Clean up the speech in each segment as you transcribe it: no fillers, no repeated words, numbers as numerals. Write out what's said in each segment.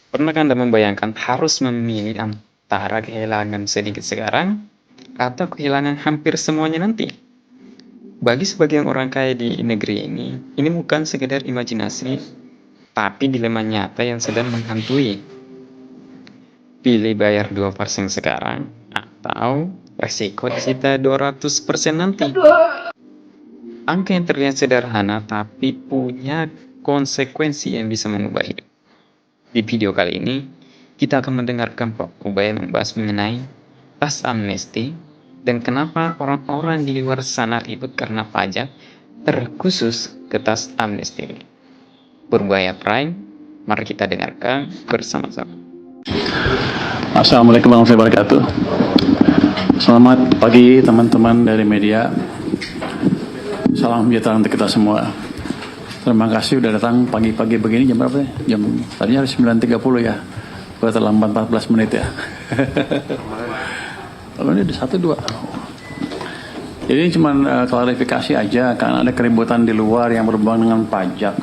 Pernahkah Anda membayangkan harus memilih antara kehilangan sedikit sekarang atau kehilangan hampir semuanya nanti? Bagi sebagian orang kaya di negeri ini bukan sekedar imajinasi, tapi dilema nyata yang sedang menghantui. Pilih bayar 2% sekarang atau resiko disita 200% nanti. Angka yang terlihat sederhana tapi punya konsekuensi yang bisa mengubah hidup. Di video kali ini, kita akan mendengarkan Pak Ubay membahas mengenai tax amnesty dan kenapa orang-orang di luar sana ribut karena pajak, terkhusus ke tax amnesty. Berbahaya Prime, mari kita dengarkan bersama-sama. Assalamualaikum warahmatullahi wabarakatuh. Selamat pagi teman-teman dari media. Salam sejahtera untuk kita semua. Terima kasih sudah datang pagi-pagi begini. Jam berapa ya? Tadinya harus 9.30 ya. Sudah terlambat 14 menit ya. Oh, ini ada 1-2. Jadi ini cuma klarifikasi aja, karena ada keributan di luar yang berhubungan dengan pajak,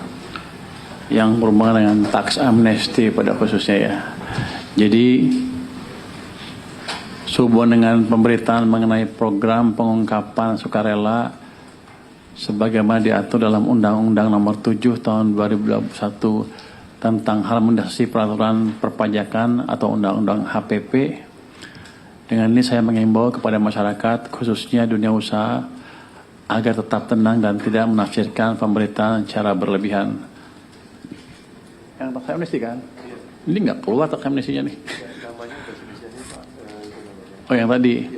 yang berhubungan dengan tax amnesty pada khususnya ya. Jadi sehubungan dengan pemberitaan mengenai program pengungkapan sukarela sebagaimana diatur dalam Undang-Undang Nomor 7 Tahun 2021 tentang harmonisasi peraturan perpajakan atau Undang-Undang HPP. Dengan ini saya mengimbau kepada masyarakat khususnya dunia usaha agar tetap tenang dan tidak menafsirkan pemberitaan secara berlebihan. Yang tax amnesty kan? Ini nggak keluar tax amnesty-nya nih. Oh yang tadi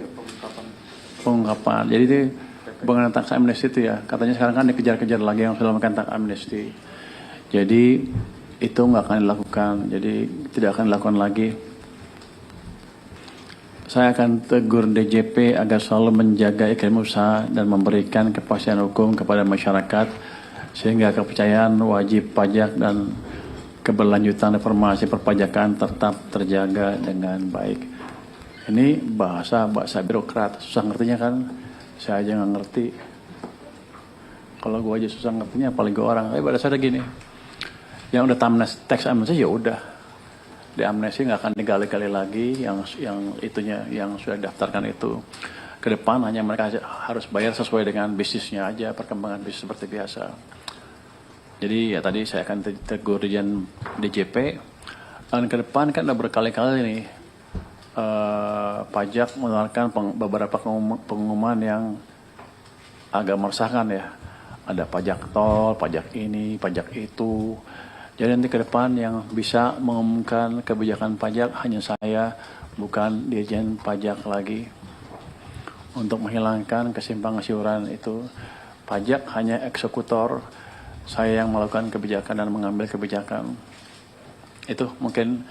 pengungkapan. Jadi itu hubungan tax amnesty itu ya. Katanya sekarang kan dikejar-kejar lagi yang sudah melakukan tax amnesty. Jadi itu nggak akan dilakukan. Jadi tidak akan dilakukan lagi. Saya akan tegur DJP agar selalu menjaga iklim usaha dan memberikan kepastian hukum kepada masyarakat sehingga kepercayaan wajib pajak dan keberlanjutan reformasi perpajakan tetap terjaga dengan baik. Ini bahasa birokrat, susah ngertinya kan? Saya aja nggak ngerti. Kalau gue aja susah ngertinya, apalagi orang. Tapi pada saat gini, yang udah tax amnesty ya udah, di amnesty nggak akan digali-gali lagi. Yang sudah daftarkan itu ke depan hanya mereka harus bayar sesuai dengan bisnisnya aja, perkembangan bisnis seperti biasa. Jadi ya tadi saya akan tegur DJP. Dan ke depan kan udah berkali-kali nih. Pajak mengeluarkan beberapa pengumuman yang agak meresahkan ya. Ada pajak tol, pajak ini, pajak itu. Jadi nanti ke depan yang bisa mengumumkan kebijakan pajak hanya saya, bukan Dirjen Pajak lagi. Untuk menghilangkan kesimpang siuran itu, pajak hanya eksekutor, saya yang melakukan kebijakan dan mengambil kebijakan. Itu mungkin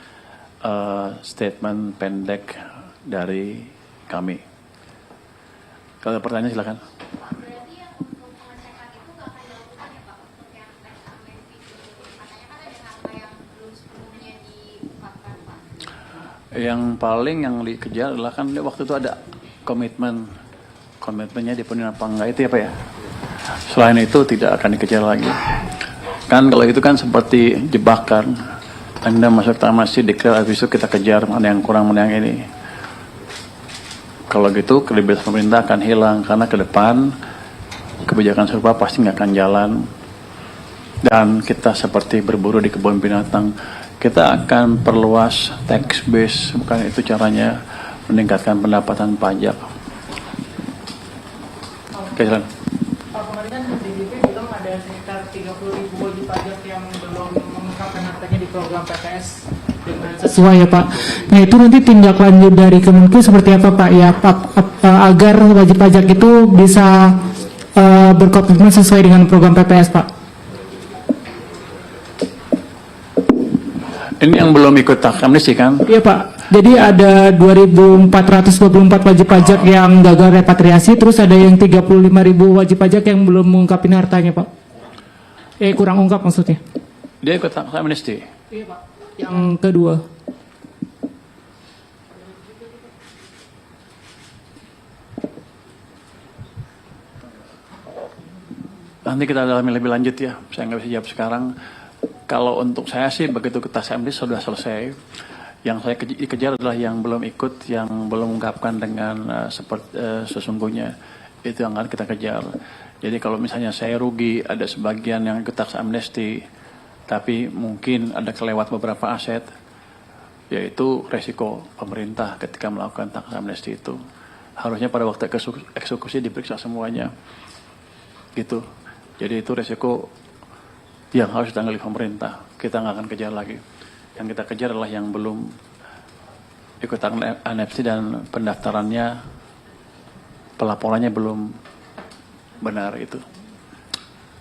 statement pendek dari kami. Kalau ada pertanyaan silakan. Berarti yang untuk pengecekan itu nggak akan dilakukan ya Pak untuk yang tax amnesty itu? Katanya kan ada nama yang belum sebelumnya diungkapkan Pak. Yang paling yang dikejar adalah kan waktu itu ada komitmennya dipenuhi apa enggak itu apa ya? Selain itu tidak akan dikejar lagi. Kan kalau itu kan seperti jebakan. Anda masuk tamasih declare habis itu kita kejar mana yang kurang mana yang ini. Kalau gitu kredibilitas pemerintah akan hilang karena ke depan kebijakan serupa pasti nggak akan jalan dan kita seperti berburu di kebun binatang. Kita akan perluas tax base, bukan itu caranya meningkatkan pendapatan pajak. Oke, silakan. Pak, kemarin kan DJP bilang ada sekitar 30.000 wajib pajak yang belum mengungkapkan hartanya di program PPS dengan sesuai ya Pak. Nah itu nanti tindak lanjut dari Kemenku seperti apa Pak ya Pak, agar wajib pajak itu bisa berkomitmen sesuai dengan program PPS Pak. Ini yang belum ikut tax amnesty kan? Iya Pak. Jadi ada 2.424 wajib pajak yang gagal repatriasi, terus ada yang 35.000 wajib pajak yang belum mengungkapin hartanya Pak. Kurang ungkap maksudnya. Dia ikut tax amnesty. Iya Pak. Yang kedua. Nanti kita dalami lebih lanjut ya. Saya nggak bisa jawab sekarang. Kalau untuk saya sih begitu tax amnesty sudah selesai. Yang saya kejar adalah yang belum ikut, yang belum mengungkapkan dengan seperti sesungguhnya. Itu yang akan kita kejar. Jadi kalau misalnya saya rugi, ada sebagian yang ikut tax amnesty, tapi mungkin ada kelewat beberapa aset, yaitu resiko pemerintah ketika melakukan tax amnesty itu. Harusnya pada waktu eksekusi diperiksa semuanya. Gitu. Jadi itu resiko yang harus ditanggung pemerintah. Kita nggak akan kejar lagi. Yang kita kejar adalah yang belum ikut amnesty dan pendaftarannya, pelaporannya belum benar itu.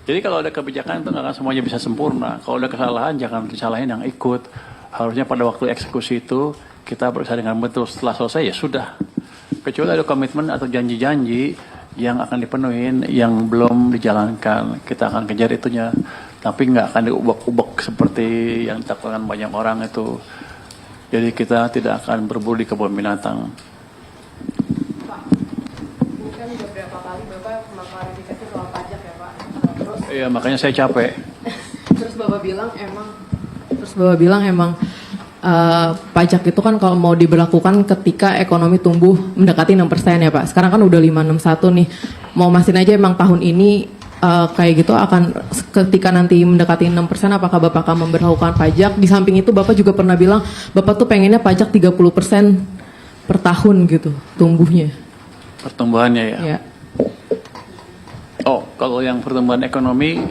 Jadi kalau ada kebijakan itu nggak akan semuanya bisa sempurna. Kalau ada kesalahan jangan disalahin yang ikut. Harusnya pada waktu eksekusi itu kita berusaha dengan betul. Setelah selesai ya sudah. Kecuali ada komitmen atau janji-janji yang akan dipenuhin yang belum dijalankan, kita akan kejar itunya. Tapi nggak akan diubek-ubek seperti yang dilakukan banyak orang itu. Jadi kita tidak akan berburu di kebun binatang. Pak, ini kan beberapa kali Bapak mengklarifikasi soal pajak ya Pak. Terus Iya, makanya saya capek. terus Bapak bilang emang pajak itu kan kalau mau diberlakukan ketika ekonomi tumbuh mendekati 6% ya Pak. Sekarang kan udah 561 nih. Mau mastiin aja emang tahun ini kayak gitu akan ketika nanti mendekati 6%, apakah Bapak akan memberlakukan pajak? Di samping itu Bapak juga pernah bilang Bapak tuh pengennya pajak 30% per tahun gitu tumbuhnya. Pertumbuhannya ya. Ya. Oh, kalau yang pertumbuhan ekonomi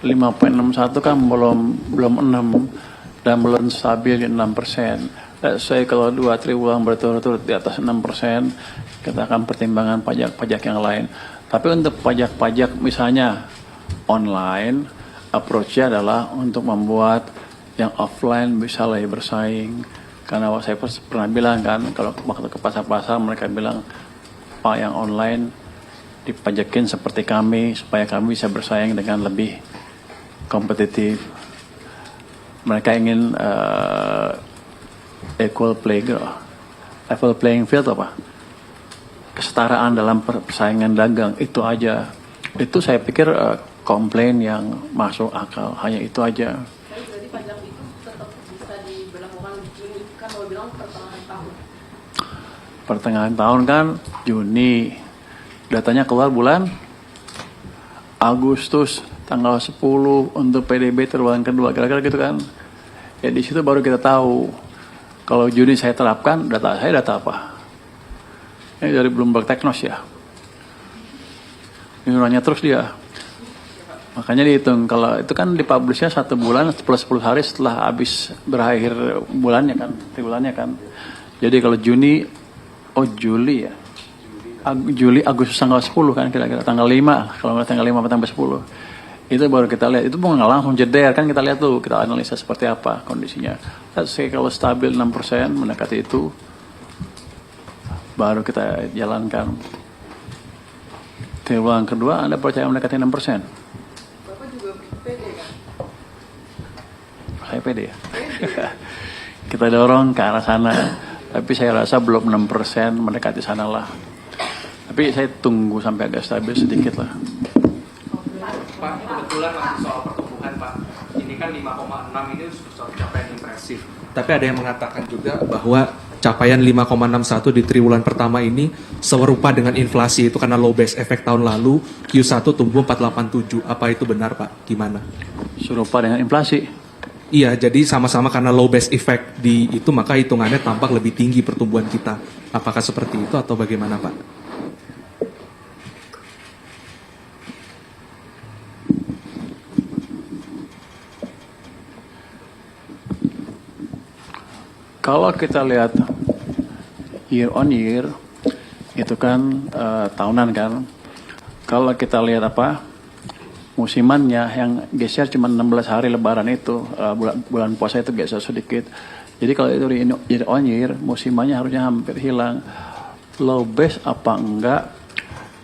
5,61 kan belum 6 dan belum stabil di 6%. Saya kalau 2 triwulan berturut-turut di atas 6%, kita akan pertimbangan pajak-pajak yang lain. Tapi untuk pajak-pajak misalnya online, approach-nya adalah untuk membuat yang offline bisa lebih bersaing. Karena saya pernah bilang kan, kalau waktu ke pasar-pasar mereka bilang, Pak yang online dipajakin seperti kami, supaya kami bisa bersaing dengan lebih kompetitif. Mereka ingin level playing field apa? Kesetaraan dalam persaingan dagang, itu aja. Itu saya pikir komplain yang masuk akal, hanya itu aja. Tapi berarti pajak itu tetap bisa diberlakukan Juni, kan kalau bilang pertengahan tahun. Pertengahan tahun kan Juni, datanya keluar bulan Agustus tanggal 10 untuk PDB triwulan kedua, kira-kira gitu kan. Ya di situ baru kita tahu kalau Juni saya terapkan, data saya data apa. Ini dari Bloomberg Technos ya. Ini nanya terus dia. Makanya dihitung, kalau itu kan dipublishnya 1 bulan plus 10 hari setelah habis berakhir bulannya kan, triwulannya kan. Jadi kalau Juni, Juli ya. Juli, Agustus tanggal 10 kan kira-kira, tanggal 5, kalau nggak tanggal 5 atau tanggal 10. Itu baru kita lihat, itu bukan langsung jeder kan, kita lihat tuh, kita analisa seperti apa kondisinya. Saya kalau stabil 6% mendekati itu, baru kita jalankan. Triwulan kedua Anda percaya mendekati 6%? Bapak juga pede kan? Saya pede ya. Kita dorong ke arah sana. Tapi saya rasa belum 6% mendekati sana lah. Tapi saya tunggu sampai agak stabil sedikit lah. Pak, kebetulan soal pertumbuhan Pak, ini kan 5,6 ini suatu capaian impresif. Tapi ada yang mengatakan juga bahwa capaian 5,61 di triwulan pertama ini serupa dengan inflasi itu karena low base efek tahun lalu, Q1 tumbuh 487. Apa itu benar Pak? Gimana? Serupa dengan inflasi. Iya, jadi sama-sama karena low base effect di itu maka hitungannya tampak lebih tinggi pertumbuhan kita. Apakah seperti itu atau bagaimana Pak? Kalau kita lihat year on year, itu kan tahunan kan. Kalau kita lihat musimannya yang geser cuma 16 hari lebaran itu, bulan puasa itu geser sedikit. Jadi kalau itu year on year, musimannya harusnya hampir hilang. Low base apa enggak,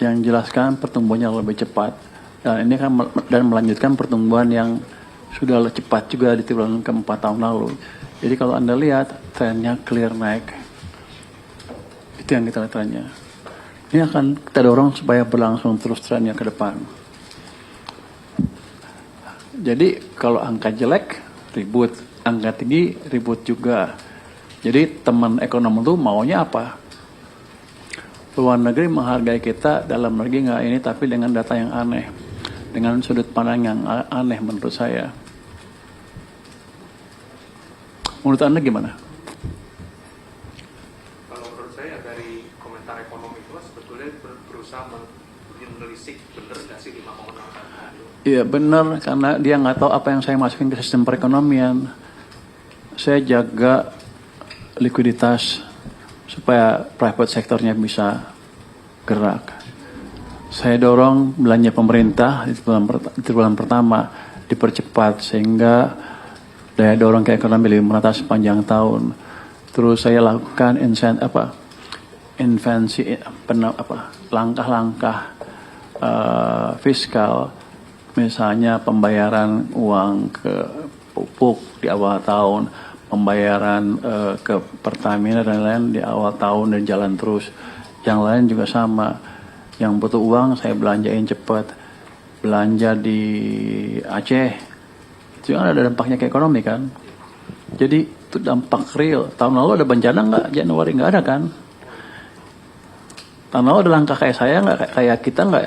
yang jelaskan pertumbuhannya lebih cepat. Dan ini kan melanjutkan pertumbuhan yang sudah cepat juga di triwulan keempat tahun lalu. Jadi kalau Anda lihat trennya clear naik. Itu yang kita lihat trennya. Ini akan kita dorong supaya berlangsung terus trennya ke depan. Jadi kalau angka jelek ribut, angka tinggi ribut juga. Jadi teman ekonom itu maunya apa? Luar negeri menghargai kita, dalam negeri nggak ini, tapi dengan data yang aneh, dengan sudut pandang yang aneh menurut saya. Menurut Anda gimana? Kalau menurut saya dari komentar ekonomi itu sebetulnya berusaha menelisik benar nggak sih 5,6 Iya benar, karena dia nggak tahu apa yang saya masukin ke sistem perekonomian. Saya jaga likuiditas supaya private sektornya bisa gerak. Saya dorong belanja pemerintah di triwulan pertama dipercepat sehingga daya dorong ke ekonomi lebih merata sepanjang tahun. Terus saya lakukan langkah-langkah fiskal, misalnya pembayaran uang ke pupuk di awal tahun, pembayaran ke Pertamina dan lain di awal tahun dan jalan terus. Yang lain juga sama. Yang butuh uang saya belanjain cepat. Belanja di Aceh itu kan ada dampaknya ke ekonomi kan. Jadi itu dampak real. Tahun lalu ada bencana nggak? Januari nggak ada kan? Tahun lalu ada langkah kayak saya nggak? Kayak kita nggak?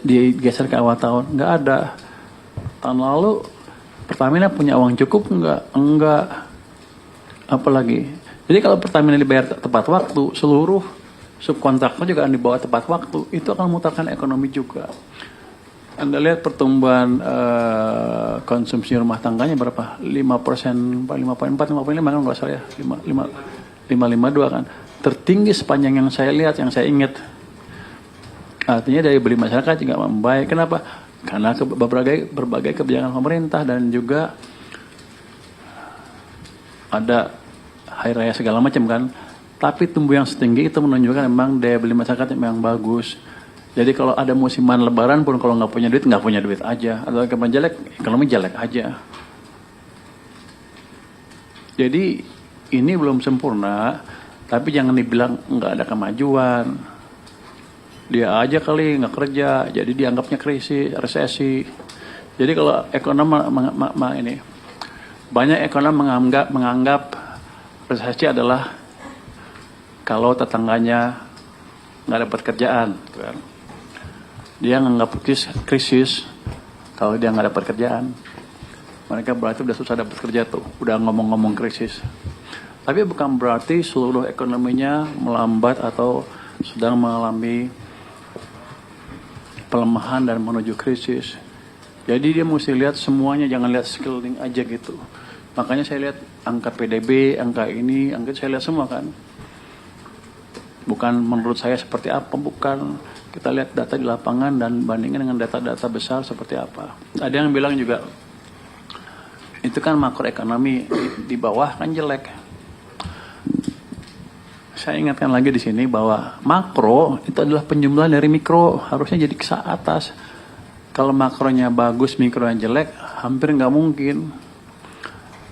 Digeser ke awal tahun nggak ada. Tahun lalu Pertamina punya uang cukup enggak. Apalagi. Jadi kalau Pertamina dibayar tepat waktu, seluruh subkontraktor juga akan dibawa tepat waktu. Itu akan memutarkan ekonomi juga. Anda lihat pertumbuhan konsumsi rumah tangganya berapa? 5%, 5,4, 5,5 kan nggak salah ya? 5,52 kan. Tertinggi sepanjang yang saya lihat, yang saya ingat. Artinya daya beli masyarakat juga membaik. Kenapa? Karena berbagai kebijakan pemerintah dan juga ada hari raya segala macam kan. Tapi tumbuh yang setinggi itu menunjukkan memang daya beli masyarakat memang bagus. Jadi kalau ada musiman lebaran pun kalau nggak punya duit aja. Atau ekonomi jelek aja. Jadi ini belum sempurna, tapi jangan dibilang nggak ada kemajuan. Dia aja kali nggak kerja, jadi dianggapnya krisis, resesi. Jadi kalau ekonom ini banyak ekonom menganggap resesi adalah kalau tetangganya nggak dapat kerjaan, kan. Dia nganggap krisis kalau dia nggak dapat kerjaan. Mereka berarti udah susah dapat kerja tuh, udah ngomong-ngomong krisis. Tapi bukan berarti seluruh ekonominya melambat atau sedang mengalami pelemahan dan menuju krisis. Jadi dia mesti lihat semuanya, jangan lihat sekeliling aja gitu. Makanya saya lihat angka PDB, angka ini, saya lihat semua kan. Bukan menurut saya seperti apa, bukan. Kita lihat data di lapangan dan bandingkan dengan data-data besar seperti apa. Ada yang bilang juga, itu kan makroekonomi, di bawah kan jelek. Saya ingatkan lagi di sini bahwa makro itu adalah penjumlahan dari mikro, harusnya jadi ke atas. Kalau makronya bagus, mikronya jelek, hampir nggak mungkin.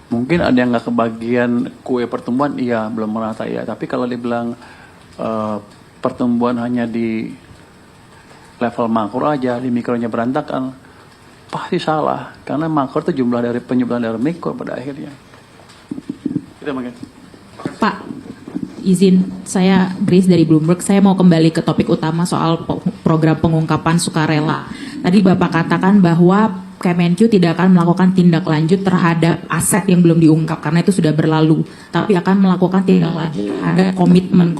Mungkin ada yang nggak kebagian kue pertumbuhan, iya belum merata ya. Tapi kalau dibilang pertumbuhan hanya di level makro aja, di mikronya berantakan, pasti salah. Karena makro itu penjumlahan dari mikro pada akhirnya. Kita makin. Pak, izin saya Grace dari Bloomberg, saya mau kembali ke topik utama soal program pengungkapan sukarela. Tadi Bapak katakan bahwa Kemenkyu tidak akan melakukan tindak lanjut terhadap aset yang belum diungkap karena itu sudah berlalu, tapi akan melakukan tindak lanjut terhadap komitmen.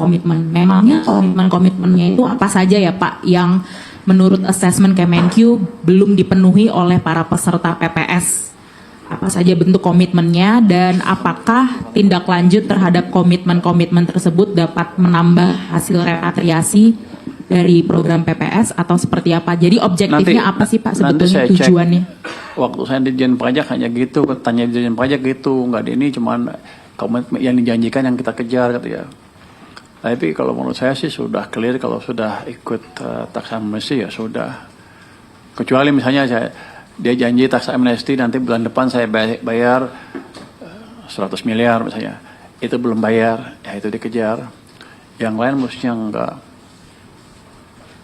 Memangnya komitmennya itu apa saja ya Pak yang menurut assessment Kemenkyu belum dipenuhi oleh para peserta PPS? Apa saja bentuk komitmennya dan apakah tindak lanjut terhadap komitmen tersebut dapat menambah hasil repatriasi dari program PPS atau seperti apa? Jadi objektifnya apa sih Pak sebetulnya tujuannya? Waktu saya di Dirjen Pajak hanya gitu, tanya Dirjen Pajak gitu, nggak ada ini, cuman komitmen yang dijanjikan yang kita kejar gitu ya. Tapi kalau menurut saya sih sudah clear kalau sudah ikut tax amnesty ya sudah. Kecuali misalnya dia janji tax amnesty nanti bulan depan saya bayar 100 miliar misalnya, itu belum bayar, ya itu dikejar. Yang lain mestinya enggak.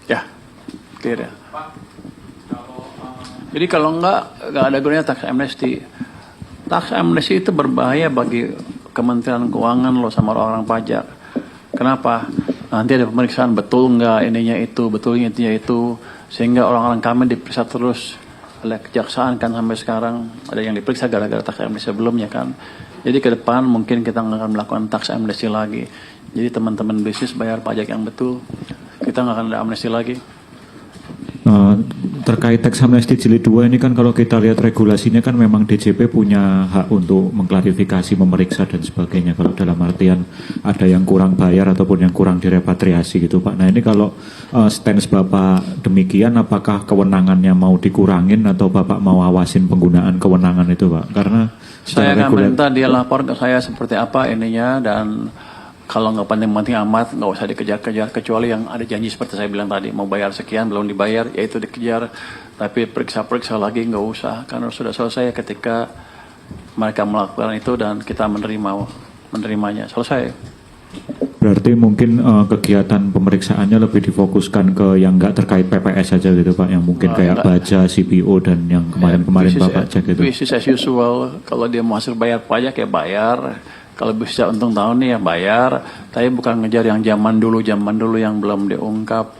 Ya, clear ya. Pak, kalau Jadi kalau nggak ada gunanya tax amnesty. Tax amnesty itu berbahaya bagi Kementerian Keuangan loh sama orang pajak. Kenapa? Nanti ada pemeriksaan betul nggak ininya itu, betulnya intinya itu, sehingga orang-orang kami diperiksa terus oleh kejaksaan kan sampai sekarang ada yang diperiksa gara-gara tax amnesty sebelumnya kan. Jadi ke depan mungkin kita nggak akan melakukan tax amnesty lagi. Jadi teman-teman bisnis bayar pajak yang betul, kita nggak akan ada amnesty lagi. Terkait tax amnesty jilid 2 ini kan kalau kita lihat regulasinya kan memang DJP punya hak untuk mengklarifikasi, memeriksa dan sebagainya. Kalau dalam artian ada yang kurang bayar ataupun yang kurang direpatriasi gitu Pak. Nah ini kalau stance Bapak demikian, apakah kewenangannya mau dikurangin atau Bapak mau awasin penggunaan kewenangan itu Pak? Karena saya akan minta dia lapor ke saya seperti apa ininya, dan kalau nggak penting-penting amat nggak usah dikejar-kejar, kecuali yang ada janji seperti saya bilang tadi, mau bayar sekian belum dibayar, ya itu dikejar. Tapi periksa-periksa lagi nggak usah, karena sudah selesai ketika mereka melakukan itu dan kita menerimanya. Selesai. Berarti mungkin kegiatan pemeriksaannya lebih difokuskan ke yang nggak terkait PPS saja gitu Pak, yang mungkin kayak baja, CPO dan yang kemarin-kemarin Bapak cek gitu. Business as usual, kalau dia mau hasil bayar pajak ya bayar. Kalau bisa untung tahun nih ya bayar, tapi bukan ngejar yang zaman dulu yang belum diungkap.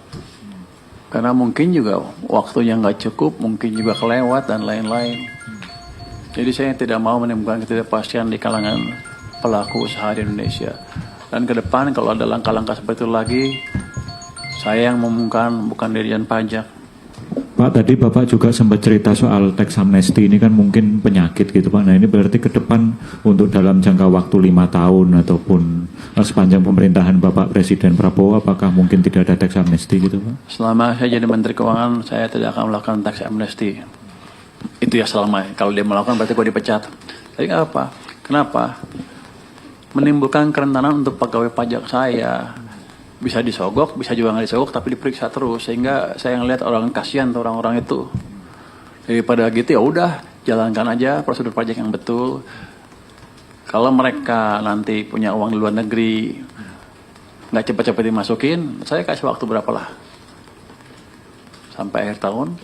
Karena mungkin juga waktunya nggak cukup, mungkin juga kelewat dan lain-lain. Jadi saya tidak mau menimbulkan ketidakpastian di kalangan pelaku usaha di Indonesia. Dan ke depan kalau ada langkah-langkah seperti itu lagi, saya yang mengumumkan, bukan Dirjen Pajak. Pak, tadi Bapak juga sempat cerita soal tax amnesty ini kan mungkin penyakit gitu Pak. Nah ini berarti ke depan untuk dalam jangka waktu 5 tahun ataupun sepanjang pemerintahan Bapak Presiden Prabowo, apakah mungkin tidak ada tax amnesty gitu Pak? Selama saya jadi Menteri Keuangan, saya tidak akan melakukan tax amnesty. Itu ya selama, kalau dia melakukan berarti gue dipecat. Tapi nggak apa. Kenapa? Menimbulkan kerentanan untuk pegawai pajak saya. Bisa disogok, bisa juga nggak disogok, tapi diperiksa terus, sehingga saya ngeliat orang kasihan tuh orang-orang itu. Daripada gitu ya udah jalankan aja prosedur pajak yang betul. Kalau mereka nanti punya uang di luar negeri nggak cepat-cepat dimasukin, saya kasih waktu berapa lah sampai akhir tahun.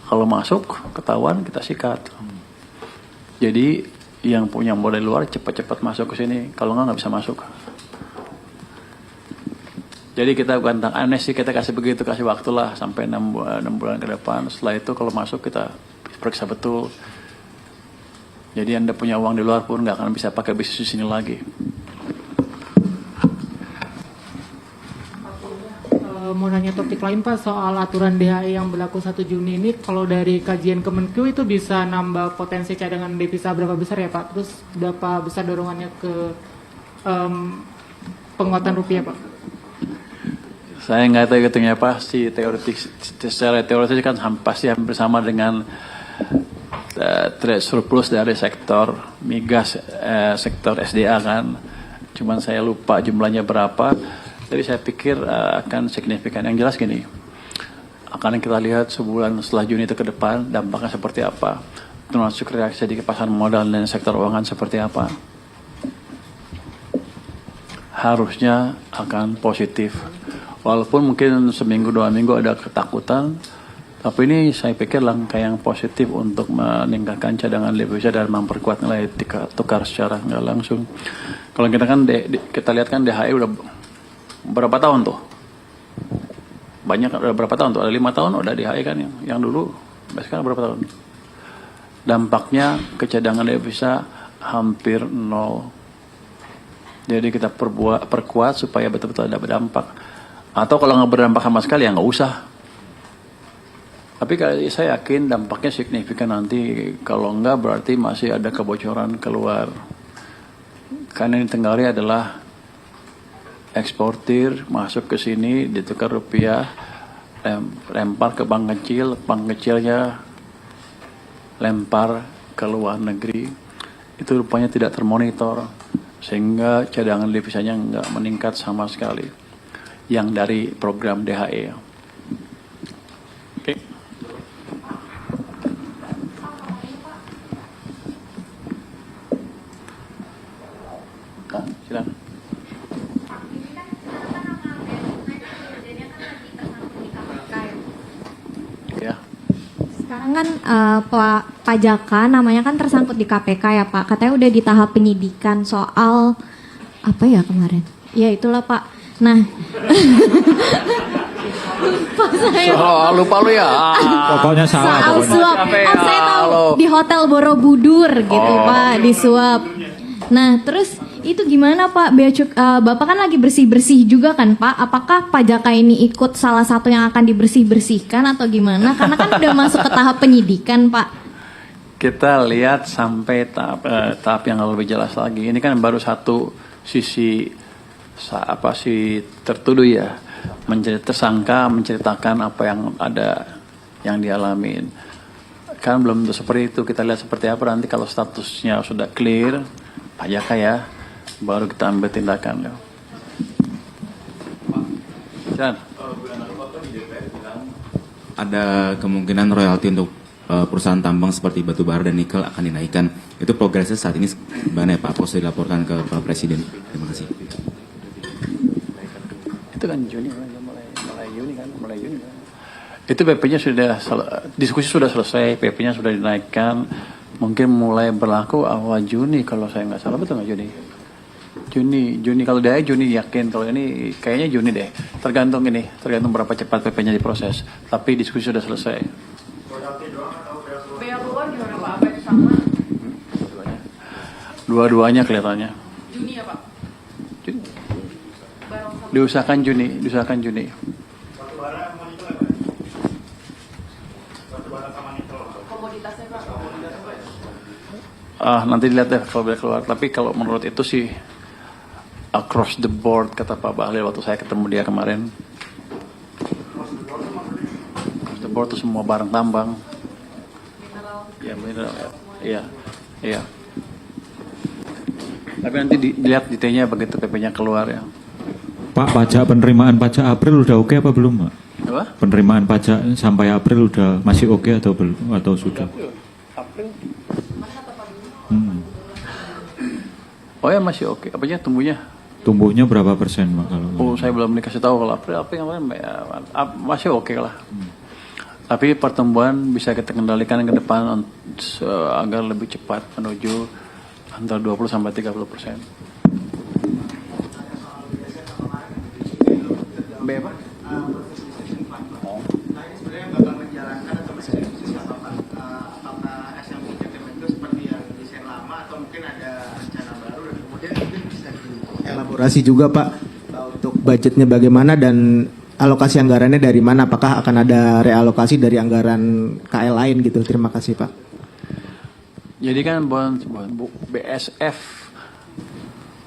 Kalau masuk ketahuan kita sikat. Jadi yang punya modal luar cepat-cepat masuk ke sini, kalau nggak bisa masuk. Jadi kita bukan amnesti, kita kasih begitu, kasih waktu lah sampai 6 bulan ke depan. Setelah itu kalau masuk kita periksa betul. Jadi Anda punya uang di luar pun nggak akan bisa pakai bisnis di sini lagi. Mau nanya topik lain Pak, soal aturan DHI yang berlaku 1 Juni ini, kalau dari kajian Kemenku itu bisa nambah potensi cadangan devisa berapa besar ya Pak? Terus berapa besar dorongannya ke penguatan rupiah Pak? Saya nggak tahu hitungnya pasti, secara teoritis kan pasti hampir sama dengan trade surplus dari sektor migas, sektor SDA kan. Cuman saya lupa jumlahnya berapa. Jadi saya pikir akan signifikan. Yang jelas gini, akan kita lihat sebulan setelah Juni itu ke depan dampaknya seperti apa, termasuk reaksi di pasar modal dan sektor keuangan seperti apa. Harusnya akan positif. Walaupun mungkin seminggu 2 minggu ada ketakutan, tapi ini saya pikir langkah yang positif untuk meningkatkan cadangan devisa dan memperkuat nilai tukar secara nggak langsung. Kalau kita kan kita lihat kan DHI udah berapa tahun tuh? Banyak, udah berapa tahun tuh? Ada 5 tahun udah DHI kan yang dulu. Sekarang berapa tahun? Dampaknya ke cadangan devisa hampir 0. Jadi kita perkuat supaya betul-betul ada berdampak. Atau kalau nggak berdampak sama sekali ya nggak usah. Tapi saya yakin dampaknya signifikan nanti. Kalau nggak berarti masih ada kebocoran keluar. Karena yang Tenggari adalah eksportir masuk ke sini ditukar rupiah, lempar ke bank kecilnya lempar ke luar negeri. Itu rupanya tidak termonitor, sehingga cadangan devisanya nggak meningkat sama sekali. Yang dari program DHE. Oke. Silakan. Sekarang sekarang kan pajakan namanya kan tersangkut di KPK ya Pak. Katanya udah di tahap penyidikan soal apa ya kemarin? Ya itulah Pak. Nah, Pak saya Lupa lu ya. Pokoknya salah. soal Pokoknya. suap. Oh, saya tahu di Hotel Borobudur gitu Pak, disuap. Nah, terus itu gimana Pak? Bapak kan lagi bersih-bersih juga kan Pak? Apakah pajak ini ikut salah satu yang akan dibersih-bersihkan atau gimana? Karena kan udah masuk ke tahap penyidikan Pak. Kita lihat sampai tahap yang lebih jelas lagi. Ini kan baru satu sisi si tertuduh ya, menjadi tersangka menceritakan apa yang ada yang dialamin. Kan belum tentu seperti itu. Kita lihat seperti apa nanti kalau statusnya sudah clear, pajak ya, baru kita ambil tindakan ya. Dan ada kemungkinan royalti untuk perusahaan tambang seperti batu bara dan nikel akan dinaikkan. Itu progresnya saat ini bagaimana ya Pak? Apakah sudah dilaporkan ke Pak Presiden? Terima kasih. itu kan Juni, mulai Juni kan. Itu PP-nya sudah diskusi sudah selesai, PP-nya sudah dinaikkan, mungkin mulai berlaku awal Juni kalau saya nggak salah, betul nggak Juni kalau dia Juni yakin, kalau ini kayaknya Juni deh, tergantung berapa cepat PP-nya diproses, tapi diskusi sudah selesai. Bea keluar gimana Pak? Apa itu sama? Dua-duanya kelihatannya. Juni ya Pak? Juni. Diusahakan Juni. Komoditasnya Pak? Nanti dilihat deh kalau boleh keluar. Tapi kalau menurut itu sih across the board kata Pak Bahlil waktu saya ketemu dia kemarin. Across the board itu semua barang tambang. Ya mineral. Iya. Tapi nanti dilihat detailnya begitu PP-nya keluar ya. Pak, penerimaan pajak April udah oke apa belum Pak? Apa? Penerimaan pajak sampai April udah masih oke atau belum atau sudah? April. Hmm. Oh ya masih oke. Apanya tumbuhnya? Tumbuhnya berapa persen Pak kalau? Oh saya belum dikasih tahu kalau April apa yang lain masih oke lah. Tapi pertumbuhan bisa kita kendalikan ke depan agar lebih cepat menuju antara 20 sampai 30%. B apa? Elaborasi juga Pak untuk budgetnya bagaimana dan alokasi anggarannya dari mana? Apakah akan ada realokasi dari anggaran KL lain gitu? Terima kasih Pak. Jadi kan BSF,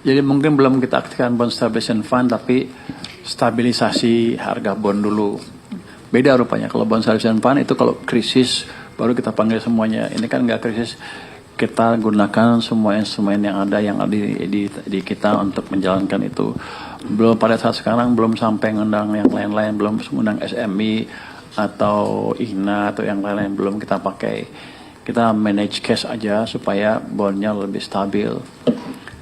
jadi mungkin belum kita aktifkan bond stabilization fund, tapi stabilisasi harga bond dulu. Beda rupanya, kalau bond stabilization fund itu kalau krisis baru kita panggil semuanya. Ini kan nggak krisis, kita gunakan semua instrumen yang ada di kita untuk menjalankan itu. Belum pada saat sekarang belum sampai ngundang yang lain-lain, belum mengundang SMI atau IHNA atau yang lain-lain belum kita pakai. Kita manage cash aja supaya bondnya lebih stabil.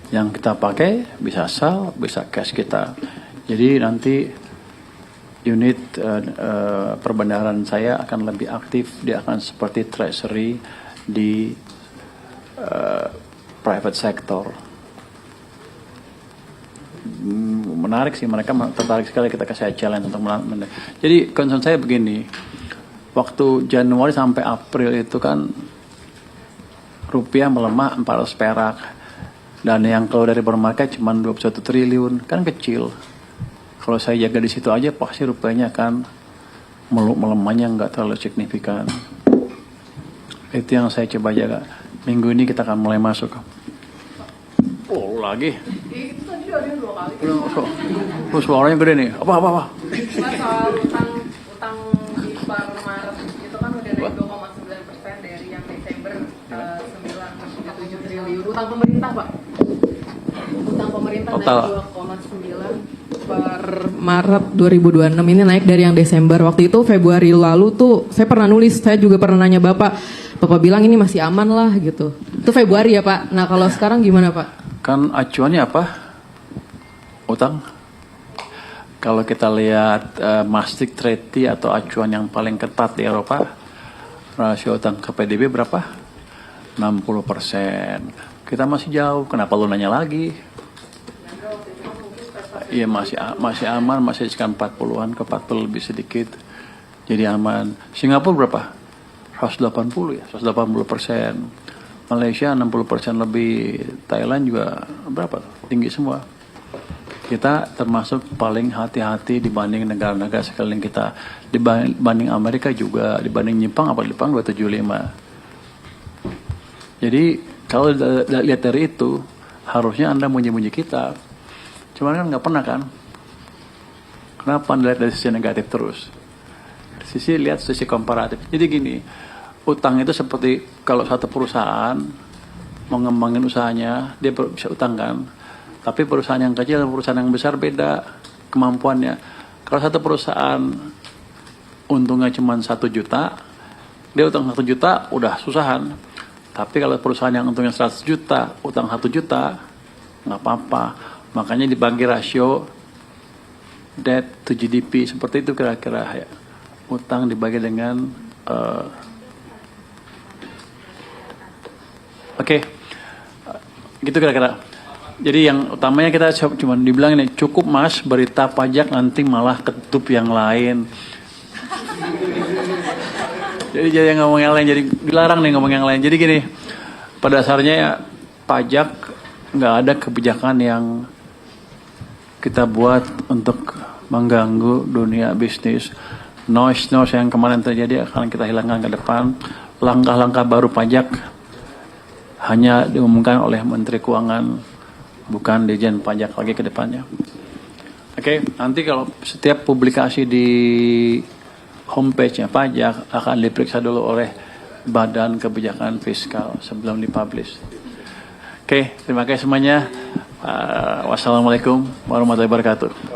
Yang kita pakai bisa sell, bisa cash kita. Jadi nanti unit perbendaharaan saya akan lebih aktif, dia akan seperti treasury di private sector. Menarik sih, mereka tertarik sekali kita kasih challenge untuk menarik. Jadi concern saya begini, waktu Januari sampai April itu kan rupiah melemah 400 perak dan yang keluar dari bond market cuma 21 triliun, kan kecil. Kalau saya jaga di situ aja pasti rupiahnya kan melemahnya nggak terlalu signifikan. Itu yang saya coba jaga. Minggu ini kita akan mulai masuk. Oh lagi. Itu tadi ada 2 kali. Suaranya gede nih. Apa? Soal utang di per Maret itu kan udah naik 2,9% dari yang Desember 9,7 triliun. Utang pemerintah Pak. Utang pemerintah total naik 2,9 per Maret 2026 ini naik dari yang Desember. Waktu itu Februari lalu tuh saya pernah nulis, saya juga pernah nanya Bapak bilang ini masih aman lah gitu. Itu Februari ya Pak. Nah kalau sekarang gimana Pak? Kan acuannya apa? Utang. Kalau kita lihat Maastricht Treaty atau acuan yang paling ketat di Eropa, Rasio utang ke PDB berapa? 60%. Kita masih jauh. Kenapa lu nanya lagi? Iya masih aman, masih sekitar 40-an ke 40 lebih sedikit. Jadi aman. Singapura berapa? 180 ya, 180%. Malaysia 60% lebih. Thailand juga berapa? Tinggi semua. Kita termasuk paling hati-hati dibanding negara-negara sekeliling kita. Dibanding Amerika juga, dibanding Jepang, apa Jepang 275. Jadi kalau lihat dari itu, harusnya Anda muji-muji kita. Cuman kan nggak pernah kan? Kenapa Anda lihat dari sisi negatif terus? Lihat sisi komparatif. Jadi gini, utang itu seperti kalau satu perusahaan mau ngembangin usahanya, dia bisa utang kan. Tapi perusahaan yang kecil dan perusahaan yang besar beda kemampuannya. Kalau satu perusahaan untungnya cuma 1 juta, dia utang 1 juta udah susahan. Tapi kalau perusahaan yang untungnya 100 juta, utang 1 juta, nggak apa-apa. Makanya dibagi rasio debt to GDP seperti itu kira-kira ya. Utang dibagi dengan oke. Gitu kira-kira. Jadi yang utamanya kita cuma dibilang ini, cukup mas berita pajak nanti malah ketutup yang lain. Jadi ngomong yang lain, jadi dilarang nih ngomong yang lain. Jadi gini, pada dasarnya ya, pajak nggak ada kebijakan yang kita buat untuk mengganggu dunia bisnis. Noise yang kemarin terjadi akan kita hilangkan ke depan. Langkah-langkah baru pajak hanya diumumkan oleh Menteri Keuangan, bukan Dirjen Pajak lagi ke depannya. Oke, nanti kalau setiap publikasi di homepage-nya pajak akan diperiksa dulu oleh Badan Kebijakan Fiskal sebelum dipublish. Oke, terima kasih semuanya. Wassalamualaikum warahmatullahi wabarakatuh.